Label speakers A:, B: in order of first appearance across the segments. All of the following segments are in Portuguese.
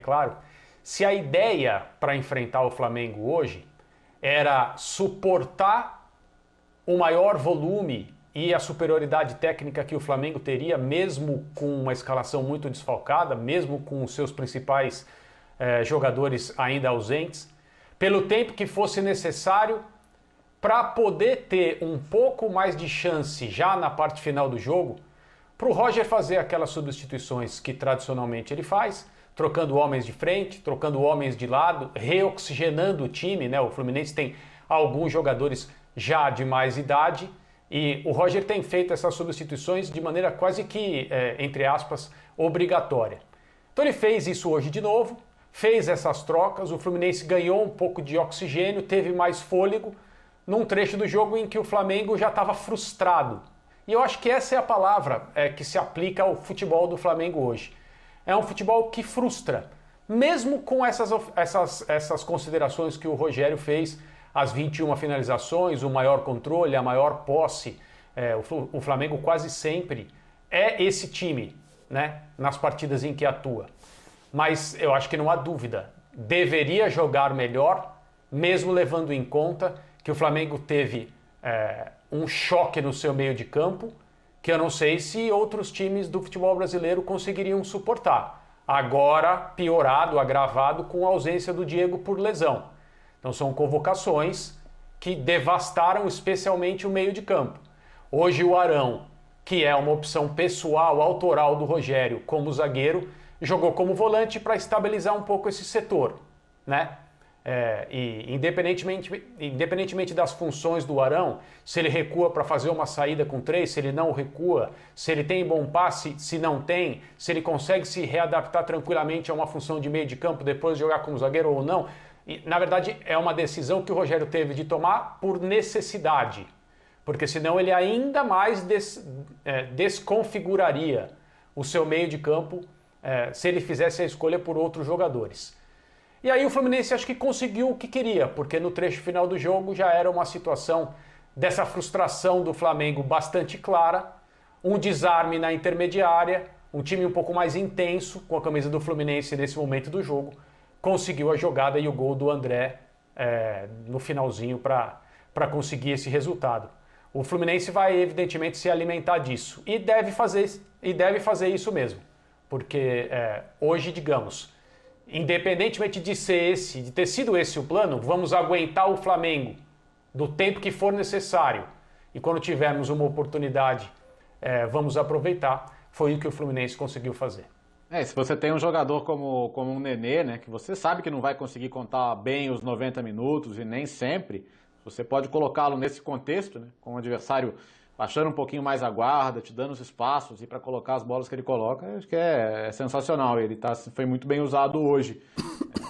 A: claro, se a ideia para enfrentar o Flamengo hoje era suportar o maior volume e a superioridade técnica que o Flamengo teria, mesmo com uma escalação muito desfalcada, mesmo com os seus principais jogadores ainda ausentes, pelo tempo que fosse necessário para poder ter um pouco mais de chance já na parte final do jogo, para o Roger fazer aquelas substituições que tradicionalmente ele faz, trocando homens de frente, trocando homens de lado, reoxigenando o time, né? O Fluminense tem alguns jogadores já de mais idade e o Roger tem feito essas substituições de maneira quase que, entre aspas, obrigatória. Então ele fez isso hoje de novo, fez essas trocas, o Fluminense ganhou um pouco de oxigênio, teve mais fôlego num trecho do jogo em que o Flamengo já estava frustrado. E eu acho que essa é a palavra que se aplica ao futebol do Flamengo hoje. É um futebol que frustra, mesmo com essas considerações que o Rogério fez, as 21 finalizações, o maior controle, a maior posse. O Flamengo quase sempre é esse time, né, nas partidas em que atua. Mas eu acho que não há dúvida, deveria jogar melhor, mesmo levando em conta que o Flamengo teve um choque no seu meio de campo, que eu não sei se outros times do futebol brasileiro conseguiriam suportar. Agora piorado, agravado com a ausência do Diego por lesão. Então são convocações que devastaram especialmente o meio de campo. Hoje o Arão, que é uma opção pessoal, autoral do Rogério como zagueiro, jogou como volante para estabilizar um pouco esse setor, né? E independentemente das funções do Arão, se ele recua para fazer uma saída com 3, se ele não recua, se ele tem bom passe, se não tem, se ele consegue se readaptar tranquilamente a uma função de meio de campo depois de jogar como zagueiro ou não, na verdade é uma decisão que o Rogério teve de tomar por necessidade, porque senão ele ainda mais desconfiguraria o seu meio de campo se ele fizesse a escolha por outros jogadores. E aí o Fluminense acho que conseguiu o que queria, porque no trecho final do jogo já era uma situação dessa frustração do Flamengo bastante clara, um desarme na intermediária, um time um pouco mais intenso com a camisa do Fluminense nesse momento do jogo, conseguiu a jogada e o gol do André no finalzinho para conseguir esse resultado. O Fluminense vai evidentemente se alimentar disso e deve fazer isso mesmo, porque hoje, digamos, independentemente de ter sido esse o plano, vamos aguentar o Flamengo do tempo que for necessário. E quando tivermos uma oportunidade, vamos aproveitar. Foi o que o Fluminense conseguiu fazer.
B: Se você tem um jogador como um Nenê, né, que você sabe que não vai conseguir contar bem os 90 minutos e nem sempre, você pode colocá-lo nesse contexto, né, com o adversário baixando um pouquinho mais a guarda, te dando os espaços e para colocar as bolas que ele coloca, acho que é sensacional. Ele foi muito bem usado hoje.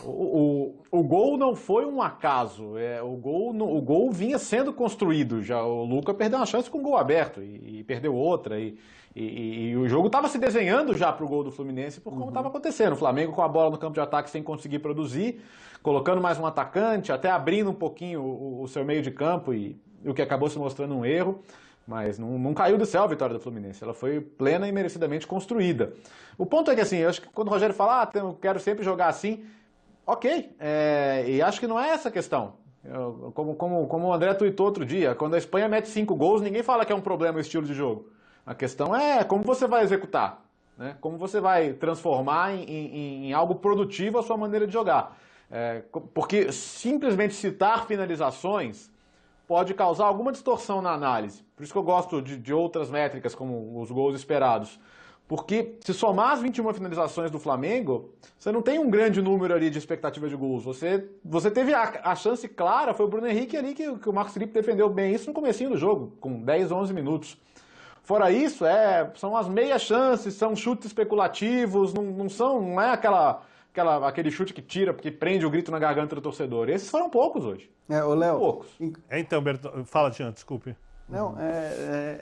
B: O gol não foi um acaso, o gol vinha sendo construído. Já o Luca perdeu uma chance com o gol aberto e perdeu outra. E o jogo estava se desenhando já para o gol do Fluminense por como estava acontecendo. O Flamengo com a bola no campo de ataque sem conseguir produzir, colocando mais um atacante, até abrindo um pouquinho o seu meio de campo, e o que acabou se mostrando um erro. Mas não caiu do céu a vitória do Fluminense, ela foi plena e merecidamente construída. O ponto é que, assim, eu acho que quando o Rogério fala, eu quero sempre jogar assim, ok, e acho que não é essa a questão. Como o André tuitou outro dia, quando a Espanha mete 5 gols, ninguém fala que é um problema o estilo de jogo. A questão é como você vai executar, né? Como você vai transformar em algo produtivo a sua maneira de jogar. Porque simplesmente citar finalizações pode causar alguma distorção na análise. Por isso que eu gosto de outras métricas, como os gols esperados. Porque se somar as 21 finalizações do Flamengo, você não tem um grande número ali de expectativa de gols. Você teve a chance clara, foi o Bruno Henrique ali que o Marcos Felipe defendeu bem isso no comecinho do jogo, com 10, 11 minutos. Fora isso, são as meias chances, são chutes especulativos, não é aquele chute que tira, porque prende o grito na garganta do torcedor. Esses foram poucos hoje.
C: Ô, Léo.
B: Poucos.
D: Então, Bertão, fala, Tião, desculpe.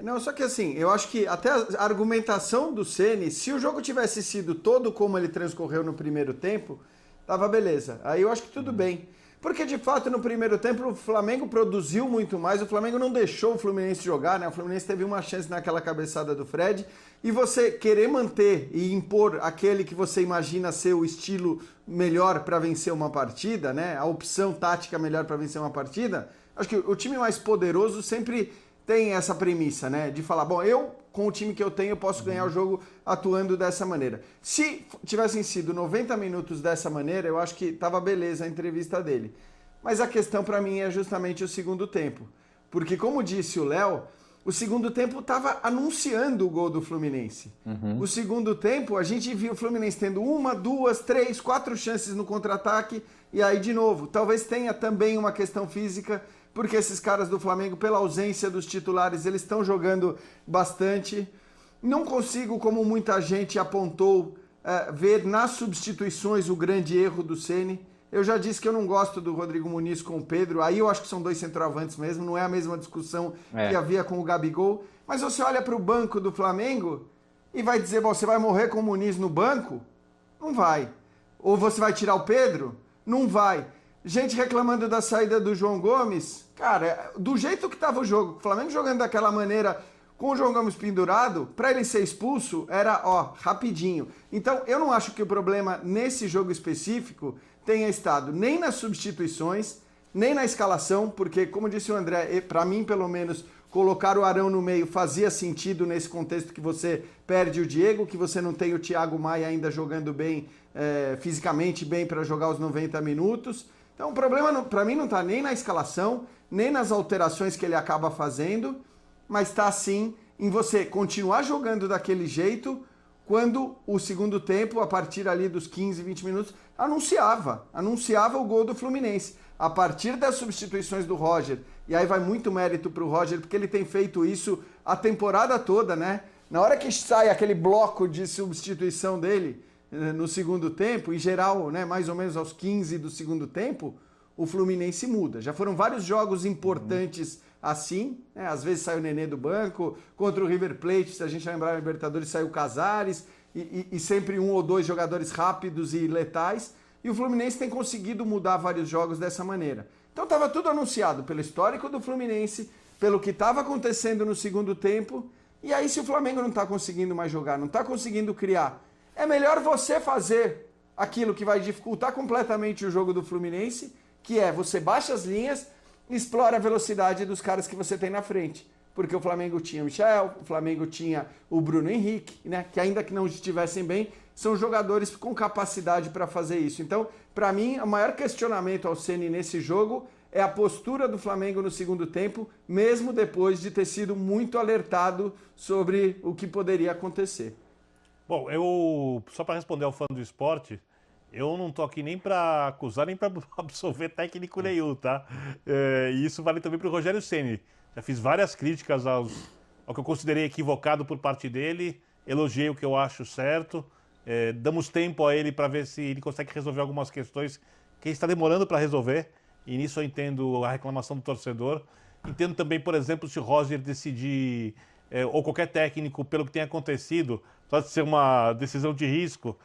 C: Não, só que assim, eu acho que até a argumentação do Ceni, se o jogo tivesse sido todo como ele transcorreu no primeiro tempo, tava beleza. Aí eu acho que tudo bem. Porque, de fato, no primeiro tempo, o Flamengo produziu muito mais, o Flamengo não deixou o Fluminense jogar, né? O Fluminense teve uma chance naquela cabeçada do Fred, e você querer manter e impor aquele que você imagina ser o estilo melhor para vencer uma partida, né? A opção tática melhor para vencer uma partida, acho que o time mais poderoso sempre tem essa premissa, né? De falar, bom, eu, com o time que eu tenho, eu posso ganhar o jogo atuando dessa maneira. Se tivessem sido 90 minutos dessa maneira, eu acho que tava beleza a entrevista dele. Mas a questão para mim é justamente o segundo tempo. Porque, como disse o Léo, o segundo tempo estava anunciando o gol do Fluminense. O segundo tempo, a gente viu o Fluminense tendo 1, 2, 3, 4 chances no contra-ataque, e aí de novo. Talvez tenha também uma questão física, porque esses caras do Flamengo, pela ausência dos titulares, eles estão jogando bastante. Não consigo, como muita gente apontou, ver nas substituições o grande erro do Ceni. Eu já disse que eu não gosto do Rodrigo Muniz com o Pedro, aí eu acho que são dois centroavantes mesmo, não é a mesma discussão que havia com o Gabigol. Mas você olha para o banco do Flamengo e vai dizer, bom, você vai morrer com o Muniz no banco? Não vai. Ou você vai tirar o Pedro? Não vai. Gente reclamando da saída do João Gomes, cara, do jeito que estava o jogo, o Flamengo jogando daquela maneira, com o João Gomes pendurado, para ele ser expulso, era, rapidinho. Então, eu não acho que o problema nesse jogo específico tenha estado nem nas substituições, nem na escalação, porque, como disse o André, para mim, pelo menos, colocar o Arão no meio fazia sentido nesse contexto que você perde o Diego, que você não tem o Thiago Maia ainda jogando bem, fisicamente bem para jogar os 90 minutos. Então o problema para mim não está nem na escalação, nem nas alterações que ele acaba fazendo, mas está sim em você continuar jogando daquele jeito quando o segundo tempo, a partir ali dos 15, 20 minutos, anunciava o gol do Fluminense. A partir das substituições do Roger, e aí vai muito mérito para o Roger, porque ele tem feito isso a temporada toda, né? Na hora que sai aquele bloco de substituição dele, no segundo tempo, em geral, né, mais ou menos aos 15 do segundo tempo, o Fluminense muda. Já foram vários jogos importantes assim, né? Às vezes sai o Nenê do banco, contra o River Plate, se a gente lembrar, o Libertadores saiu o Casares, e sempre um ou dois jogadores rápidos e letais, e o Fluminense tem conseguido mudar vários jogos dessa maneira. Então estava tudo anunciado pelo histórico do Fluminense, pelo que estava acontecendo no segundo tempo, e aí se o Flamengo não está conseguindo mais jogar, não está conseguindo criar, é melhor você fazer aquilo que vai dificultar completamente o jogo do Fluminense, que é você baixa as linhas e explora a velocidade dos caras que você tem na frente. Porque o Flamengo tinha o Michel, o Flamengo tinha o Bruno Henrique, né, que ainda que não estivessem bem, são jogadores com capacidade para fazer isso. Então, para mim, o maior questionamento ao Ceni nesse jogo é a postura do Flamengo no segundo tempo, mesmo depois de ter sido muito alertado sobre o que poderia acontecer.
D: Bom, só para responder ao fã do esporte, eu não tô aqui nem para acusar, nem para absolver técnico nenhum, tá? E isso vale também para o Rogério Ceni. Já fiz várias críticas ao que eu considerei equivocado por parte dele, elogiei o que eu acho certo, damos tempo a ele para ver se ele consegue resolver algumas questões que ele está demorando para resolver, e nisso eu entendo a reclamação do torcedor. Entendo também, por exemplo, se o Roger decidir, ou qualquer técnico, pelo que tem acontecido, pode ser uma decisão de risco,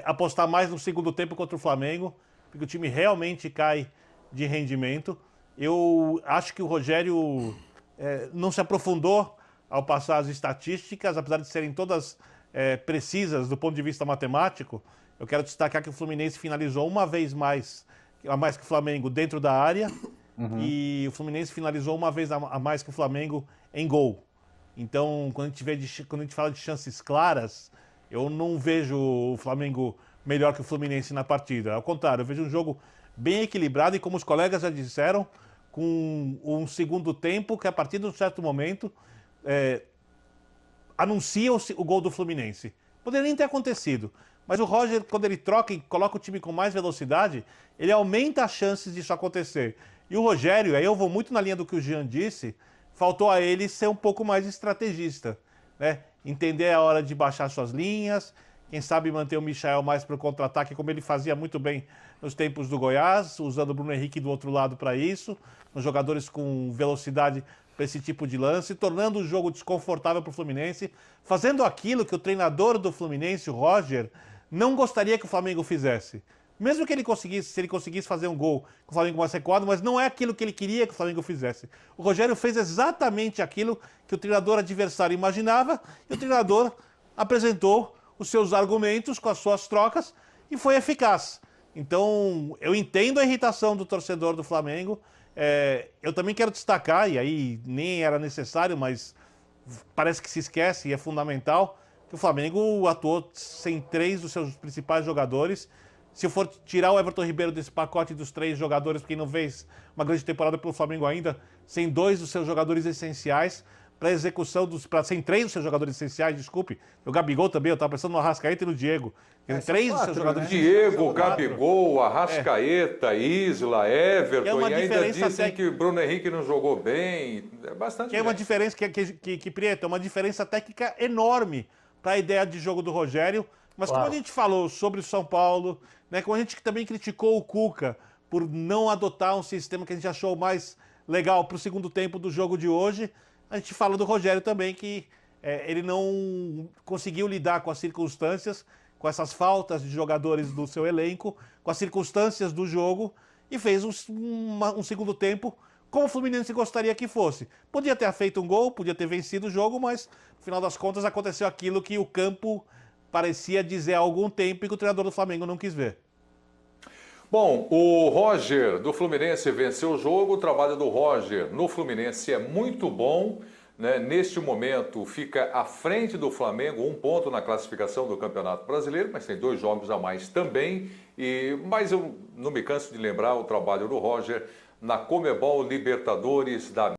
D: apostar mais no segundo tempo contra o Flamengo, porque o time realmente cai de rendimento. Eu acho que o Rogério não se aprofundou ao passar as estatísticas, apesar de serem todas precisas do ponto de vista matemático. Eu quero destacar que o Fluminense finalizou uma vez mais que o Flamengo dentro da área, e o Fluminense finalizou uma vez a mais que o Flamengo em gol. Então, quando a gente fala de chances claras, eu não vejo o Flamengo melhor que o Fluminense na partida. Ao contrário, eu vejo um jogo bem equilibrado e, como os colegas já disseram, com um segundo tempo que, a partir de um certo momento, anuncia o gol do Fluminense. Poderia nem ter acontecido, mas o Roger, quando ele troca e coloca o time com mais velocidade, ele aumenta as chances disso acontecer. E o Rogério, aí eu vou muito na linha do que o Jean disse, faltou a ele ser um pouco mais estrategista, né? Entender a hora de baixar suas linhas, quem sabe manter o Michael mais para o contra-ataque, como ele fazia muito bem nos tempos do Goiás, usando o Bruno Henrique do outro lado para isso, os jogadores com velocidade para esse tipo de lance, tornando o jogo desconfortável para o Fluminense, fazendo aquilo que o treinador do Fluminense, o Roger, não gostaria que o Flamengo fizesse. Mesmo que ele conseguisse, se ele conseguisse fazer um gol com o Flamengo mais recuado, mas não é aquilo que ele queria que o Flamengo fizesse. O Rogério fez exatamente aquilo que o treinador adversário imaginava e o treinador apresentou os seus argumentos com as suas trocas e foi eficaz. Então, eu entendo a irritação do torcedor do Flamengo. Eu também quero destacar, e aí nem era necessário, mas parece que se esquece e é fundamental, que o Flamengo atuou sem 3 dos seus principais jogadores. Se eu for tirar o Everton Ribeiro desse pacote dos 3 jogadores, porque não fez uma grande temporada pelo Flamengo ainda, sem 2 dos seus jogadores essenciais, para execução sem 3 dos seus jogadores essenciais, desculpe. O Gabigol também, eu estava pensando no Arrascaeta e no Diego. 3 dos seus jogadores
E: essenciais. Diego, Gabigol, Arrascaeta, Isla, Everton, e ainda dizem que o Bruno Henrique não jogou bem. É bastante.
D: É uma diferença, Prieto, é uma diferença técnica enorme para a ideia de jogo do Rogério. Mas como a gente falou sobre o São Paulo, né, como a gente também criticou o Cuca por não adotar um sistema que a gente achou mais legal para o segundo tempo do jogo de hoje, a gente fala do Rogério também, que ele não conseguiu lidar com as circunstâncias, com essas faltas de jogadores do seu elenco, com as circunstâncias do jogo, e fez um segundo tempo como o Fluminense gostaria que fosse. Podia ter feito um gol, podia ter vencido o jogo, mas no final das contas aconteceu aquilo que o campo parecia dizer há algum tempo e que o treinador do Flamengo não quis ver.
E: Bom, o Roger do Fluminense venceu o jogo. O trabalho do Roger no Fluminense é muito bom, né? Neste momento fica à frente do Flamengo, 1 ponto na classificação do Campeonato Brasileiro, mas tem 2 jogos a mais também. Mas eu não me canso de lembrar o trabalho do Roger na Conmebol Libertadores da